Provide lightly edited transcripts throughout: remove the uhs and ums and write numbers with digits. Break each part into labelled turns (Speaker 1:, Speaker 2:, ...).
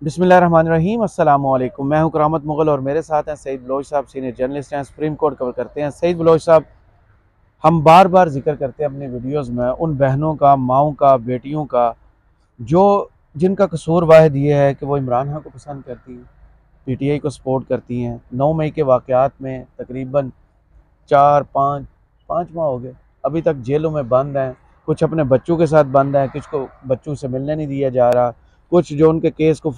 Speaker 1: बिस्मिल्लाहिर्रहमानिर्रहीम अस्सलाम वालेकुम। मैं हूं करामत मुगल और मेरे साथ हैं सईद बलोच साहब, सीनियर जर्नलिस्ट हैं, सुप्रीम कोर्ट कवर करते हैं। सईद बलोच साहब, हम बार बार जिक्र करते हैं अपनी वीडियोस में उन बहनों का, माओं का, बेटियों का जो जिनका कसूर वाहिद ये है कि वो इमरान खान को पसंद करती हैं, पीटीआई को सपोर्ट करती हैं। 9 मई के वाक़यात में तकरीबन 4-5 माह हो गए, अभी तक जेलों में बंद हैं। कुछ अपने बच्चों के साथ बंद हैं, कुछ को बच्चों से मिलने नहीं दिया जा रहा, कुछ जो उनके केस को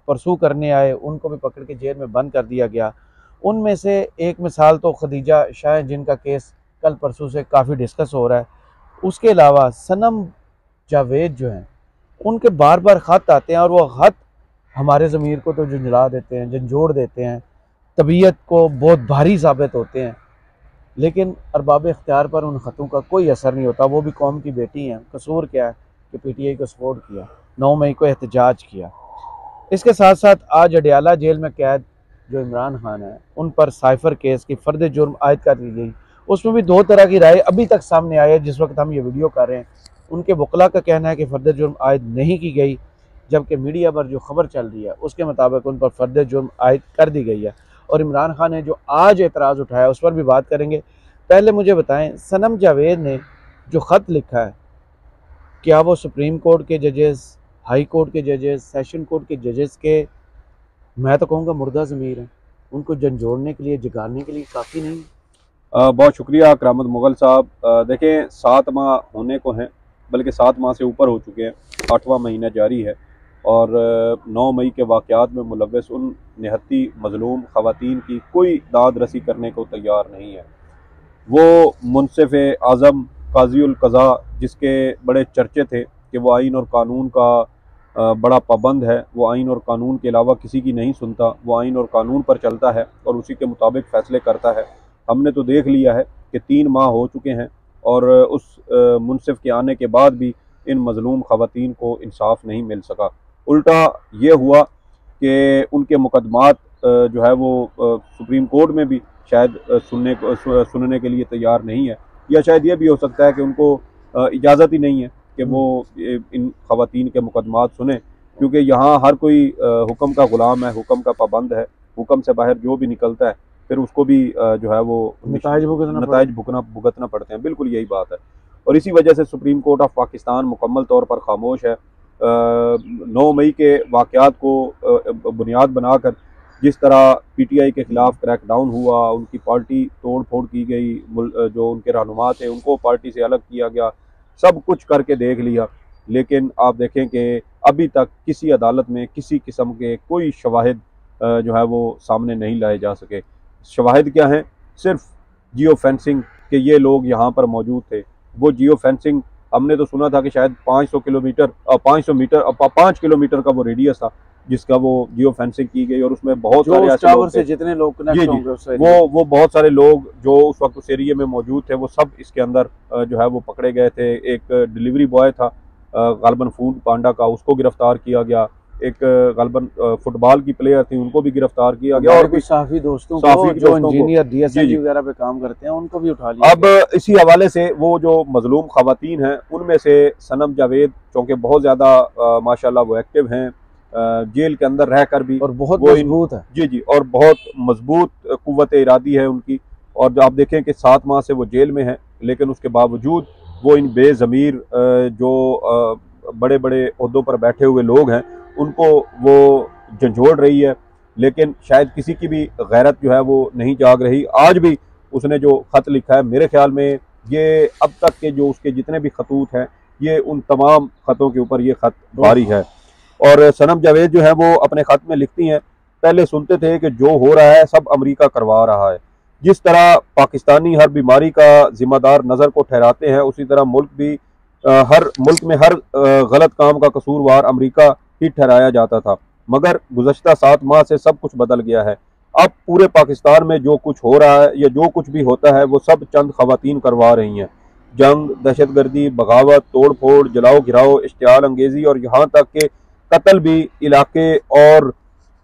Speaker 1: परसू करने आए उनको भी पकड़ के जेल में बंद कर दिया गया। उनमें से एक मिसाल तो खदीजा शाह, जिनका केस कल परसों से काफ़ी डिस्कस हो रहा है। उसके अलावा सनम जावेद जो हैं, उनके बार बार ख़त आते हैं और वो ख़त हमारे ज़मीर को तो झुंझला देते हैं, झंझोड़ देते हैं, तबीयत को बहुत भारी साबित होते हैं। लेकिन अरबाब इख्तियार पर उन ख़तों का कोई असर नहीं होता। वो भी कौम की बेटी हैं, कसूर क्या है कि पीटीआई को सपोर्ट किया, 9 मई को एहतजाज किया। इसके साथ साथ आज अडयाला जेल में कैद जो इमरान खान है, उन पर साइफर केस की फ़र्द जुर्म आयद कर दी गई। उसमें भी दो तरह की राय अभी तक सामने आई है जिस वक्त हम ये वीडियो कर रहे हैं। उनके वकला का कहना है कि फ़र्द जुर्म आयद नहीं की गई, जबकि मीडिया पर जो खबर चल रही है उसके मुताबिक उन पर फ़र्द जुर्म आयद कर दी गई है। और इमरान खान ने जो आज एतराज़ उठाया उस पर भी बात करेंगे। पहले मुझे बताएं, सनम जावेद ने जो ख़त लिखा है, क्या वो सुप्रीम कोर्ट के जजेस, हाई कोर्ट के जजेस, सेशन कोर्ट के जजेस के, मैं तो कहूँगा मुर्दा ज़मीर हैं, उनको झंझोड़ने के लिए, जगाने के लिए काफ़ी नहीं?
Speaker 2: बहुत शुक्रिया करामत मुगल साहब। देखें, 7 माह होने को हैं, बल्कि 7 माह से ऊपर हो चुके हैं। 8वां महीना जारी है और 9 मई के वाक़यात में मुलव्वस उन निहत्ती मज़लूम ख़वातीन की कोई दाद रसी करने को तैयार नहीं है। वो मुनसिफ़ आज़म काज़ी उल क़ज़ा, जिसके बड़े चर्चे थे कि वो आइन और कानून का बड़ा पाबंद है, वो आइन और कानून के अलावा किसी की नहीं सुनता, वो आइन और कानून पर चलता है और उसी के मुताबिक फ़ैसले करता है। हमने तो देख लिया है कि 3 माह हो चुके हैं और उस मुनसिफ़ के आने के बाद भी इन मज़लूम ख़वातीन को इंसाफ नहीं मिल सका। उल्टा ये हुआ कि उनके मुकदमात जो है वो सुप्रीम कोर्ट में भी शायद सुनने के लिए तैयार नहीं है, या शायद ये भी हो सकता है कि उनको इजाज़त ही नहीं है कि वो इन ख़वातीन के मुकदमात सुने, क्योंकि यहाँ हर कोई हुक्म का ग़ुलाम है, हुक्म का पाबंद है। हुक्म से बाहर जो भी निकलता है फिर उसको भी जो है वो नताइज भुगतना पड़ते हैं। बिल्कुल यही बात है और इसी वजह से सुप्रीम कोर्ट ऑफ पाकिस्तान मुकम्मल तौर पर खामोश है। 9 मई के वाक़यात को बुनियाद बनाकर जिस तरह पीटीआई के ख़िलाफ़ क्रैकडाउन हुआ, उनकी पार्टी तोड़ फोड़ की गई, जो उनके रहनुमा थे उनको पार्टी से अलग किया गया, सब कुछ करके देख लिया, लेकिन आप देखें कि अभी तक किसी अदालत में किसी किस्म के कोई शवाहिद जो है वो सामने नहीं लाए जा सके। शवाहिद क्या हैं? सिर्फ जियो फेंसिंग के ये लोग यहाँ पर मौजूद थे। वो जियो फेंसिंग, हमने तो सुना था कि शायद 500 किलोमीटर 500 मीटर 5 किलोमीटर का वो रेडियस था जिसका वो जियो फेंसिंग की गई और उसमें बहुत सारे ऐसे लोग थे,
Speaker 1: जितने लोग
Speaker 2: जी जी, वो बहुत सारे लोग जो उस वक्त उस एरिए में मौजूद थे वो सब इसके अंदर जो है वो पकड़े गए थे। एक डिलीवरी बॉय था गालबन फूड पांडा का, उसको गिरफ्तार किया गया। एक गालबन फुटबॉल की प्लेयर थी, उनको भी गिरफ्तार किया गया और
Speaker 1: भी साफी दोस्तों को, जो इंजीनियर डीएसएनजी वगैरह पे काम करते हैं, उनको भी उठा लिया।
Speaker 2: अब इसी हवाले से वो जो मजलूम खवातीन हैं उनमें से सनम जावेद, चूँकि बहुत ज़्यादा माशाल्लाह वो एक्टिव हैं जेल के अंदर रहकर भी,
Speaker 1: और बहुत मजबूत है,
Speaker 2: जी जी, और बहुत मजबूत कुव्वत इरादी है उनकी। और जो आप देखें कि 7 माह से वो जेल में है, लेकिन उसके बावजूद वो इन बेज़मीर जो बड़े बड़े ओहदों पर बैठे हुए लोग हैं उनको वो झंझोड़ रही है। लेकिन शायद किसी की भी गैरत जो है वो नहीं जाग रही। आज भी उसने जो ख़त लिखा है, मेरे ख्याल में ये अब तक के जो उसके जितने भी खतूत हैं, ये उन तमाम ख़तों के ऊपर ये ख़त भारी है। और सनम जावेद जो है वो अपने ख़त में लिखती हैं, पहले सुनते थे कि जो हो रहा है सब अमेरिका करवा रहा है। जिस तरह पाकिस्तानी हर बीमारी का जिम्मेदार नज़र को ठहराते हैं, उसी तरह मुल्क भी हर मुल्क में हर गलत काम का कसूरवार अमेरिका ही ठहराया जाता था। मगर गुज़श्ता 7 माह से सब कुछ बदल गया है। अब पूरे पाकिस्तान में जो कुछ हो रहा है या जो कुछ भी होता है वो सब चंद खवातीन करवा रही हैं। जंग, दहशतगर्दी, बगावत, तोड़ फोड़, जलाओ गिराओ, इश्तियाल अंगेजी और यहाँ तक के कत्ल भी इलाके और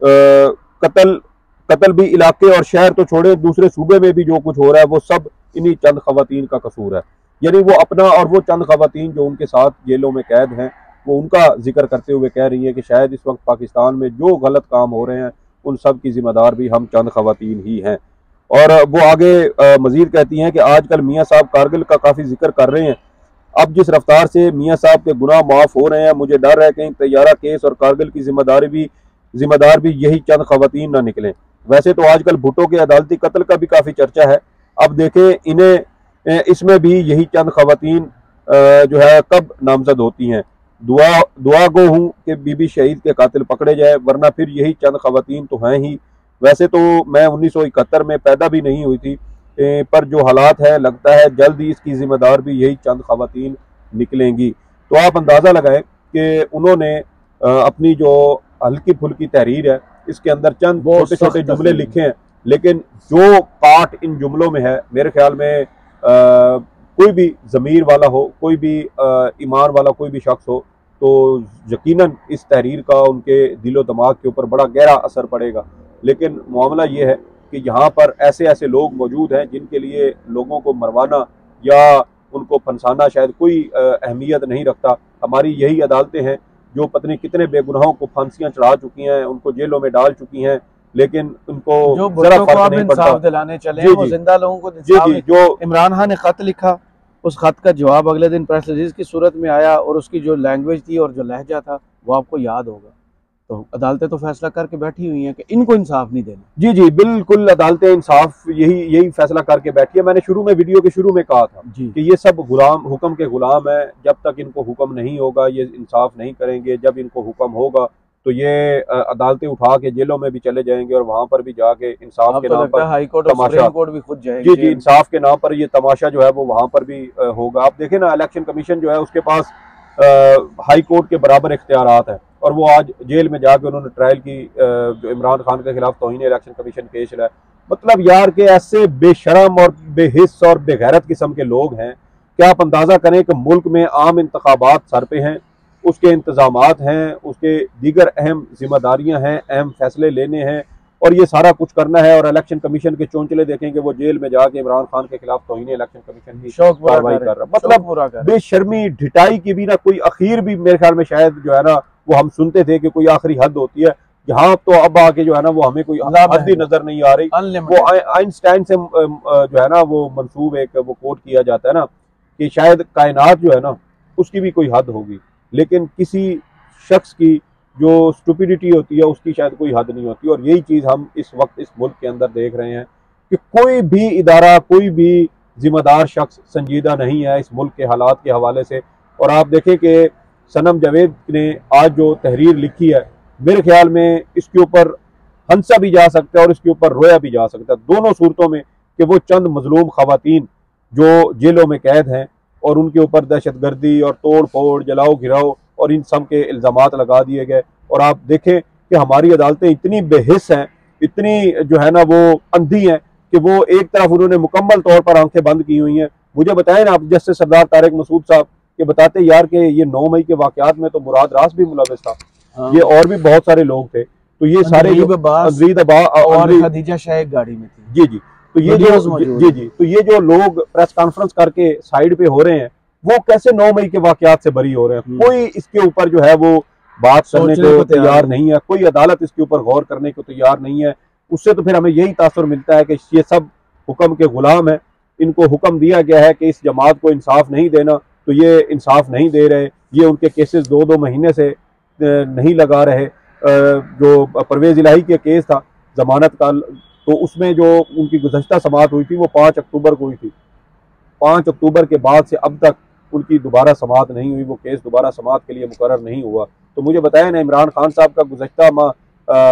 Speaker 2: कत्ल कत्ल भी इलाके और शहर तो छोड़े, दूसरे सूबे में भी जो कुछ हो रहा है वो सब इन्हीं चंद खवातीन का कसूर है। यानी वो अपना और वो चंद खवातीन जो उनके साथ जेलों में कैद हैं वो उनका जिक्र करते हुए कह रही है कि शायद इस वक्त पाकिस्तान में जो गलत काम हो रहे हैं उन सब की जिम्मेदार भी हम चंद खवातीन ही हैं। और वो आगे मजीद कहती हैं कि आजकल मियाँ साहब कारगिल का काफ़ी जिक्र कर रहे हैं। अब जिस रफ्तार से मियाँ साहब के गुनाह माफ़ हो रहे हैं, मुझे डर है कहीं तैयारा केस और कारगिल की जिम्मेदार भी यही चंद खवातीन ना निकलें। वैसे तो आजकल भुट्टो के अदालती कत्ल का भी काफ़ी चर्चा है। अब देखें इन्हें इसमें भी यही चंद खवातीन जो है कब नामजद होती हैं। दुआ गो हूँ कि बीबी शहीद के कातिल पकड़े जाए, वरना फिर यही चंद खवातीन तो हैं ही। वैसे तो मैं 1971 में पैदा भी नहीं हुई थी, पर जो हालात है लगता है जल्द ही इसकी जिम्मेदार भी यही चंद खवातीन निकलेंगी। तो आप अंदाज़ा लगाएं कि उन्होंने अपनी जो हल्की फुल्की तहरीर है इसके अंदर चंद छोटे छोटे जुमले लिखे हैं, लेकिन जो पार्ट इन जुमलों में है मेरे ख्याल में कोई भी ज़मीर वाला हो, कोई भी ईमान वाला कोई भी शख्स हो, तो यकीनन इस तहरीर का उनके दिलो दिमाग के ऊपर बड़ा गहरा असर पड़ेगा। लेकिन मामला ये है कि यहाँ पर ऐसे ऐसे लोग मौजूद हैं जिनके लिए लोगों को मरवाना या उनको फंसाना शायद कोई अहमियत नहीं रखता। हमारी यही अदालतें हैं जो पत्नी कितने बेगुनाहों को फांसियां चढ़ा चुकी हैं, उनको जेलों में डाल चुकी हैं, लेकिन उनको जरा फर्क नहीं पड़ता।
Speaker 1: दिलाने चले वो जिंदा लोगों को जो इमरान खान ने खत लिखा, उस खत का जवाब अगले दिन प्रेस रिलीज की सूरत में आया और उसकी जो लैंग्वेज थी और जो लहजा था वो आपको याद होगा। तो अदालतें तो फैसला करके बैठी हुई हैं कि इनको इंसाफ नहीं देना।
Speaker 2: जी जी बिल्कुल, अदालतें इंसाफ यही फैसला करके बैठी है। मैंने शुरू में वीडियो के शुरू में कहा था कि ये सब गुलाम, हुक्म के गुलाम है। जब तक इनको हुक्म नहीं होगा ये इंसाफ नहीं करेंगे। जब इनको हुक्म होगा तो ये अदालतें उठा के जेलों में भी चले जाएंगे और वहां पर भी जाके इंसाफ के नाम पर
Speaker 1: हाई कोर्ट और सुप्रीम कोर्ट भी खुद जाएंगे।
Speaker 2: जी जी, इंसाफ के नाम पर ये तमाशा जो है वो वहां पर भी होगा। आप देखें ना, इलेक्शन कमीशन जो है उसके पास हाई कोर्ट के बराबर इख्तियारात है और वो आज जेल में जाके उन्होंने ट्रायल की जो इमरान खान के खिलाफ तौहीन इलेक्शन कमीशन केस चला है। मतलब यार के ऐसे बेशरम और बेहिस और बेगैरत किस्म के लोग हैं। क्या आप अंदाजा करें कि मुल्क में आम इंतखाबात सर पे हैं, उसके इंतजामात हैं, उसके दीगर अहम जिम्मेदारियां हैं, अहम फैसले लेने हैं और ये सारा कुछ करना है। और इलेक्शन कमीशन के चौंचले देखेंगे वो जेल में जाके इमरान खान के खिलाफ तौहीन इलेक्शन कमीशन की कार्रवाई कर रहा है। मतलब बेशर्मी ढिटाई की भी ना कोई आखिर भी मेरे ख्याल में शायद जो है ना वो हम सुनते थे कि कोई आखिरी हद होती है। यहाँ तो अब आके जो है ना वो हमें कोई हद ही नजर नहीं आ रही। वो आइंस्टाइन से जो है ना वो मंसूब एक वो कोट किया जाता है ना कि शायद कायनात जो है ना उसकी भी कोई हद होगी, लेकिन किसी शख्स की जो स्टुपिडिटी होती है उसकी शायद कोई हद नहीं होती। और यही चीज़ हम इस वक्त इस मुल्क के अंदर देख रहे हैं कि कोई भी इदारा, कोई भी जिम्मेदार शख्स संजीदा नहीं है इस मुल्क के हालात के हवाले से। और आप देखें कि सनम जावेद ने आज जो तहरीर लिखी है, मेरे ख्याल में इसके ऊपर हंसा भी जा सकता है और इसके ऊपर रोया भी जा सकता है, दोनों सूरतों में। कि वो चंद मजलूम खवातीन जो जेलों में कैद हैं और उनके ऊपर दहशतगर्दी और तोड़ फोड़, जलाओ घिराओ और इन सब के इल्ज़ामात लगा दिए गए। और आप देखें कि हमारी अदालतें इतनी बेहिस हैं, इतनी जो है ना वो अंधी हैं कि वो एक तरफ उन्होंने मुकम्मल तौर पर आंखें बंद की हुई हैं। मुझे बताएं ना आप, जैसे सरदार तारिक मसूद साहब के बताते यार कि ये 9 मई के वाकयात में तो मुराद रास भी मुलविस था। ये और भी बहुत सारे लोग थे। तो ये सारे
Speaker 1: और खदीजा शाह गाड़ी में थी।
Speaker 2: जी जी, तो ये जो लोग प्रेस कॉन्फ्रेंस करके साइड पे हो रहे हैं वो कैसे 9 मई के वाकयात से बरी हो रहे हैं? कोई इसके ऊपर जो है वो बात करने को तैयार नहीं है, कोई अदालत इसके ऊपर गौर करने को तैयार नहीं है। उससे तो फिर हमें यही तासुर मिलता है कि ये सब हुक्म के गुलाम है। इनको हुक्म दिया गया है कि इस जमात को इंसाफ नहीं देना, तो ये इंसाफ नहीं दे रहे। ये उनके केसेस 2-2 महीने से नहीं लगा रहे। जो परवेज इलाही के केस था जमानत का, तो उसमें जो उनकी गुज़श्ता समाअत हुई थी वो 5 अक्टूबर को हुई थी। 5 अक्टूबर के बाद से अब तक उनकी दोबारा समाअत नहीं हुई, वो केस दोबारा समाअत के लिए मुकर्रर नहीं हुआ। तो मुझे बताया ना, इमरान खान साहब का गुज़श्ता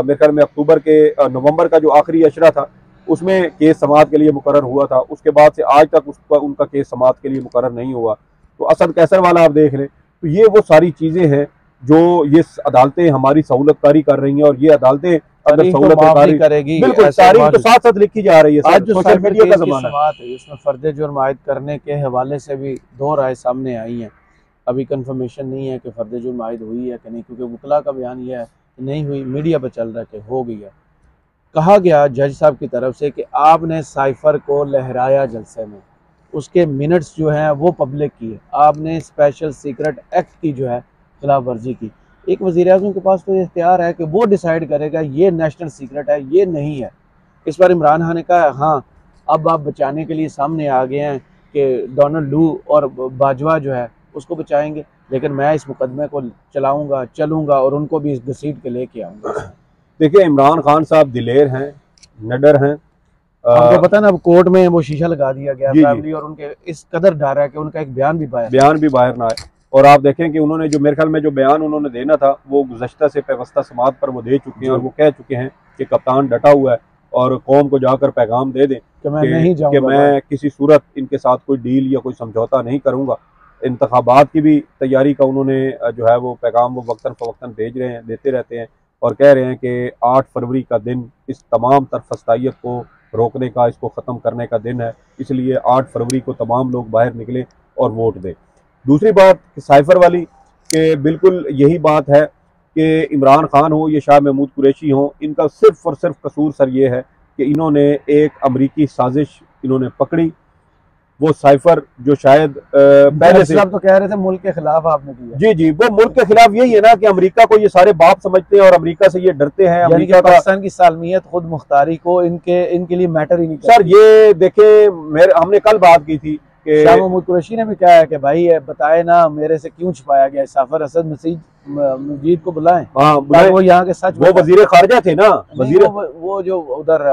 Speaker 2: मेरे ख्याल में अक्टूबर के नवंबर का जो आखिरी अशरा था उसमें केस समाअत के लिए मुकर्रर हुआ था। उसके बाद से आज तक उनका केस समाअत के लिए मुकर्रर नहीं हुआ। तो असद कैसर वाला आप देख लें। तो ये वो सारी चीज़ें हैं जो ये अदालतें हमारी सहूलतकारी कर रही हैं। और ये अदालतें अगर सहूलतकारी करेगी, बिल्कुल तारीख तो साथ साथ लिखी जा रही है। आज जो सोशल मीडिया का ज़माना है
Speaker 1: इसमें फर्द जुर्म आयद करने के हवाले से भी 2 राय सामने आई हैं। अभी कंफर्मेशन नहीं है कि फर्द जुर्म आयद हुई है कि नहीं, क्योंकि वकला का बयान यह है कि नहीं हुई, मीडिया पर चल रहा है कि हो गई है। कहा गया जज साहब की तरफ से कि आपने साइफर को लहराया जलसे में, उसके मिनट्स जो हैं वो पब्लिक किए, आपने स्पेशल सीक्रेट एक्ट की जो है खिलाफ वर्जी की। एक वज़ीर-ए-आज़म के पास तो ये इख्तियार है कि वो डिसाइड करेगा ये नेशनल सीक्रेट है, ये नहीं है। इस बार इमरान खान ने कहा हाँ, अब आप बचाने के लिए सामने आ गए हैं कि डोनाल्ड लू और बाजवा जो है उसको बचाएंगे, लेकिन मैं इस मुकदमे को चलूँगा और उनको भी इस घसीट के लेके आऊँगा।
Speaker 2: देखिए, इमरान खान साहब दिलेर हैं, निडर हैं।
Speaker 1: आपको पता ना, अब कोर्ट में वो शीशा लगा दिया गया
Speaker 2: जी,
Speaker 1: फैमिली, और उनके इस कदर डर है कि उनका एक बयान भी
Speaker 2: बाहर ना आए। और आप देखें कि उन्होंने जो मेरे ख्याल में जो बयान उन्होंने देना था वो गुज़श्ता से पैवस्ता समात पर वो दे चुके हैं, और वो कह चुके हैं कि कप्तान डटा हुआ है और कौम को जाकर पैगाम दे दें
Speaker 1: कि मैं नहीं जाऊंगा,
Speaker 2: कि मैं किसी सूरत इनके साथ कोई डील या कोई समझौता नहीं करूंगा। इंतखाबात की भी तैयारी का उन्होंने जो है वो पैगाम वो वक्तन फ़वक्तन भेज रहे हैं, देते रहते हैं, और कह रहे हैं कि 8 फरवरी का दिन इस तमाम तरफस्तायत को रोकने का, इसको ख़त्म करने का दिन है, इसलिए 8 फरवरी को तमाम लोग बाहर निकलें और वोट दें। दूसरी बात साइफर वाली, कि बिल्कुल यही बात है कि इमरान खान हो या शाह महमूद कुरैशी हो, इनका सिर्फ और सिर्फ कसूर सर ये है कि इन्होंने एक अमरीकी साजिश इन्होंने पकड़ी, वो साइफर जो शायद पहले से
Speaker 1: तो कह रहे थे मुल्क के खिलाफ आपने किया।
Speaker 2: जी जी, वो मुल्क के खिलाफ यही है ना कि अमेरिका को ये सारे बाप समझते हैं और अमेरिका से ये डरते हैं। अमेरिका
Speaker 1: पाकिस्तान की सालमियत, खुद मुख्तारी को इनके लिए मैटर ही नहीं
Speaker 2: सर। ये देखे, हमने कल बात की थी कि
Speaker 1: शाह महमूद कुरैशी ने भी कहा है कि भाई बताए ना मेरे से क्यों छुपाया गया, साफर असद मजीद को बुलाएं।
Speaker 2: हाँ,
Speaker 1: वो यहाँ के सच,
Speaker 2: वो वजीर खारजा थे ना, वजीर
Speaker 1: वो जो उधर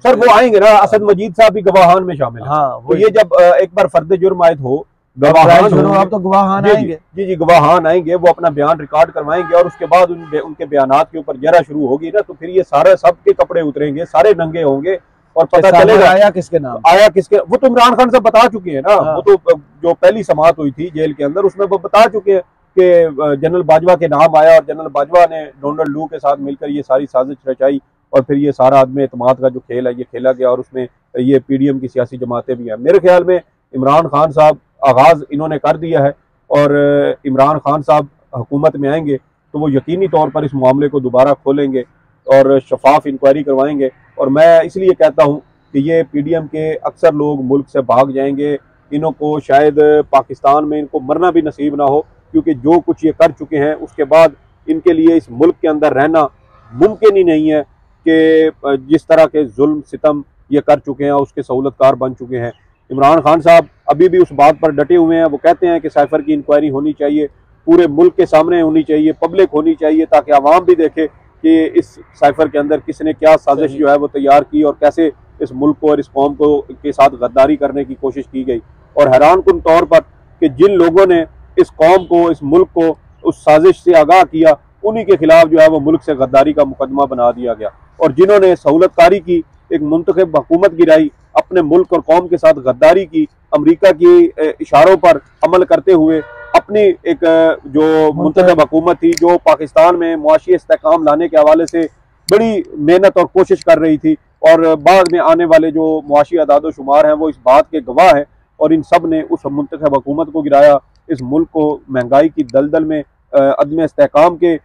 Speaker 2: सर वो आएंगे ना, असद मजीद साहब भी गवाहान में शामिल है।
Speaker 1: हाँ,
Speaker 2: तो ये जब एक बार फर्द जुर्म आयद हो,
Speaker 1: आप तो गवाहान आएंगे।
Speaker 2: जी जी, गवाहान आएंगे, वो अपना बयान रिकॉर्ड करवाएंगे और उसके बाद उनके बयानात के ऊपर जरा शुरू होगी ना, तो फिर ये सारे सबके कपड़े उतरेंगे, सारे नंगे होंगे और पता चलेगा
Speaker 1: आया किसके नाम,
Speaker 2: वो तो इमरान खान साहब बता चुके हैं ना।
Speaker 1: हाँ।
Speaker 2: वो तो जो पहली समात हुई थी जेल के अंदर, उसमें वो बता चुके हैं कि जनरल बाजवा के नाम आया और जनरल बाजवा ने डोनाल्ड लू के साथ मिलकर ये सारी साजिश रचाई, और फिर ये सारा आदमी एतमाद का जो खेल है ये खेला गया, और उसमें ये पीडीएम की सियासी जमातें भी हैं। मेरे ख्याल में इमरान खान साहब आगाज़ इन्होंने कर दिया है, और इमरान खान साहब हुकूमत में आएंगे तो वो यकीनी तौर पर इस मामले को दोबारा खोलेंगे और शफाफ इंक्वायरी करवाएंगे। और मैं इसलिए कहता हूँ कि ये पीडीएम के अक्सर लोग मुल्क से भाग जाएंगे, इन्हों को शायद पाकिस्तान में इनको मरना भी नसीब ना हो, क्योंकि जो कुछ ये कर चुके हैं उसके बाद इनके लिए इस मुल्क के अंदर रहना मुमकिन ही नहीं है, कि जिस तरह के जुल्म सितम ये कर चुके हैं उसके सहूलतकार बन चुके हैं। इमरान खान साहब अभी भी उस बात पर डटे हुए हैं, वो कहते हैं कि साइफर की इंक्वायरी होनी चाहिए, पूरे मुल्क के सामने होनी चाहिए, पब्लिक होनी चाहिए, ताकि आवाम भी देखे कि इस साइफर के अंदर किसने क्या साजिश जो है वो तैयार की और कैसे इस मुल्क को और इस कौम को के साथ गद्दारी करने की कोशिश की गई। और हैरान कुन तौर पर कि जिन लोगों ने इस कौम को, इस मुल्क को उस साजिश से आगाह किया, उन्हीं के खिलाफ जो है वो मुल्क से गद्दारी का मुकदमा बना दिया गया, और जिन्होंने सहूलतकारी की, एक मुंतखब हुकूमत गिराई, अपने मुल्क और कौम के साथ गद्दारी की, अमरीका की इशारों पर अमल करते हुए अपनी एक जो मुंतखब हुकूमत थी जो पाकिस्तान में मुआशी इस्तेहकाम लाने के हवाले से बड़ी मेहनत और कोशिश कर रही थी, और बाद में आने वाले जो मुआशी अदाद शुमार हैं वो इस बात के गवाह हैं, और इन सब ने उस मुंतखब हुकूमत को गिराया, इस मुल्क को महंगाई की दलदल में, अदम इस्तेहकाम के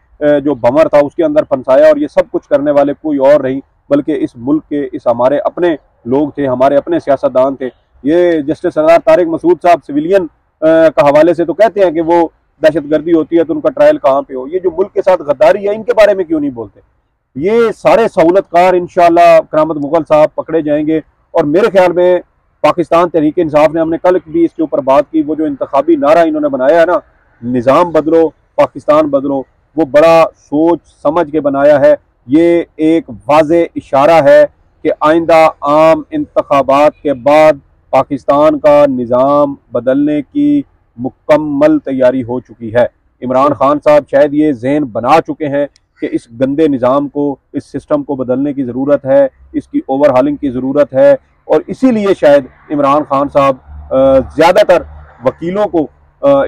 Speaker 2: जो भंवर था उसके अंदर फंसाया, और ये सब कुछ करने वाले कोई और नहीं बल्कि इस मुल्क के इस हमारे अपने लोग थे, हमारे अपने सियासतदान थे। ये जस्टिस सरदार तारिक मसूद साहब सिविलियन का हवाले से तो कहते हैं कि वो दहशतगर्दी होती है तो उनका ट्रायल कहाँ पे हो, ये जो मुल्क के साथ गद्दारी है इनके बारे में क्यों नहीं बोलते? ये सारे सहूलतकार इंशाअल्लाह करामत मुगल साहब पकड़े जाएंगे। और मेरे ख्याल में पाकिस्तान तहरीक इंसाफ ने, हमने कल भी इसके ऊपर बात की, वो जो इंतखाबी नारा इन्होंने बनाया है ना, निज़ाम बदलो पाकिस्तान बदलो, वो बड़ा सोच समझ के बनाया है। ये एक वाज़े इशारा है कि आइंदा आम इंतखाबात के बाद पाकिस्तान का निज़ाम बदलने की मुकम्मल तैयारी हो चुकी है। इमरान खान साहब शायद ये ज़हन बना चुके हैं कि इस गंदे निज़ाम को, इस सिस्टम को बदलने की ज़रूरत है, इसकी ओवरहालिंग की ज़रूरत है, और इसीलिए शायद इमरान खान साहब ज़्यादातर वकीलों को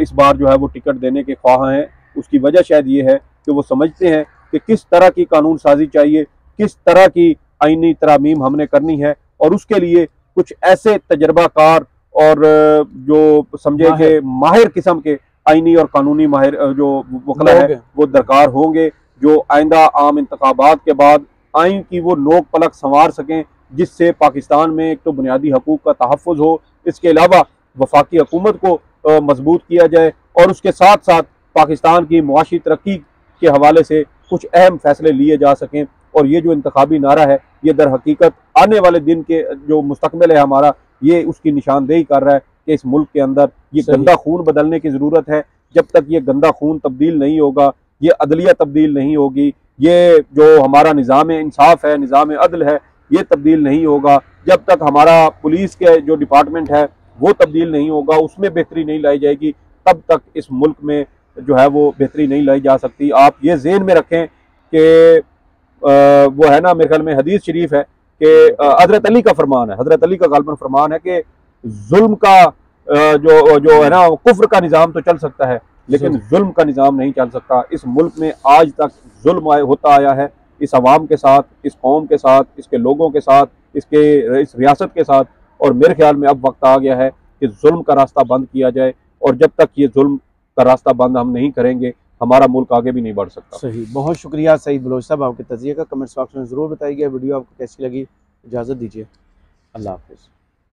Speaker 2: इस बार जो है वो टिकट देने के ख्वाह हैं। उसकी वजह शायद ये है कि वो समझते हैं कि किस तरह की कानून साजी चाहिए, किस तरह की आईनी तरामीम हमने करनी है, और उसके लिए कुछ ऐसे तजर्बाकार और जो समझे कि माहिर किस्म के आईनी और कानूनी माहिर जो वकला है वो दरकार होंगे, जो आइंदा आम इंतखाबात के बाद आइन की वो नोक पलक संवार सकें, जिससे पाकिस्तान में एक तो बुनियादी हकूक़ का तहफ़्फ़ुज़ हो, इसके अलावा वफाकी हुकूमत को मजबूत किया जाए, और उसके साथ साथ पाकिस्तान की मुआशी तरक्की के हवाले से कुछ अहम फैसले लिए जा सकें। और ये जो इंतखाबी नारा है, ये दर हकीकत आने वाले दिन के जो मुस्तकबिल है हमारा, ये उसकी निशानदेही कर रहा है कि इस मुल्क के अंदर ये गंदा खून बदलने की ज़रूरत है। जब तक ये गंदा खून तब्दील नहीं होगा, ये अदलिया तब्दील नहीं होगी, ये जो हमारा निज़ाम इंसाफ है, निज़ाम अदल है, ये तब्दील नहीं होगा, जब तक हमारा पुलिस के जो डिपार्टमेंट है वो तब्दील नहीं होगा, उसमें बेहतरी नहीं लाई जाएगी, तब तक इस मुल्क में जो है वो बेहतरी नहीं लाई जा सकती। आप ये ज़हन में रखें कि वो है ना, मेरे ख्याल में हदीस शरीफ है कि हजरत अली का फरमान है, हजरत अली का गालबन फरमान है कि जुल्म का जो है ना, कुफ्र का निज़ाम तो चल सकता है लेकिन जुल्म का निज़ाम नहीं चल सकता। इस मुल्क में आज तक जुल्म होता आया है, इस अवाम के साथ, इस कौम के साथ, इसके लोगों के साथ, इस रियासत के साथ। और मेरे ख्याल में अब वक्त आ गया है कि जुल्म का रास्ता बंद किया जाए, और जब तक ये जुल्म का रास्ता बंद हम नहीं करेंगे, हमारा मुल्क आगे भी नहीं बढ़ सकता।
Speaker 1: सही, बहुत शुक्रिया सईद बलोच साहब आपके तज़िये का। कमेंट्स बॉक्स में ज़रूर बताइए वीडियो आपको कैसी लगी। इजाज़त दीजिए, अल्लाह हाफ़िज़।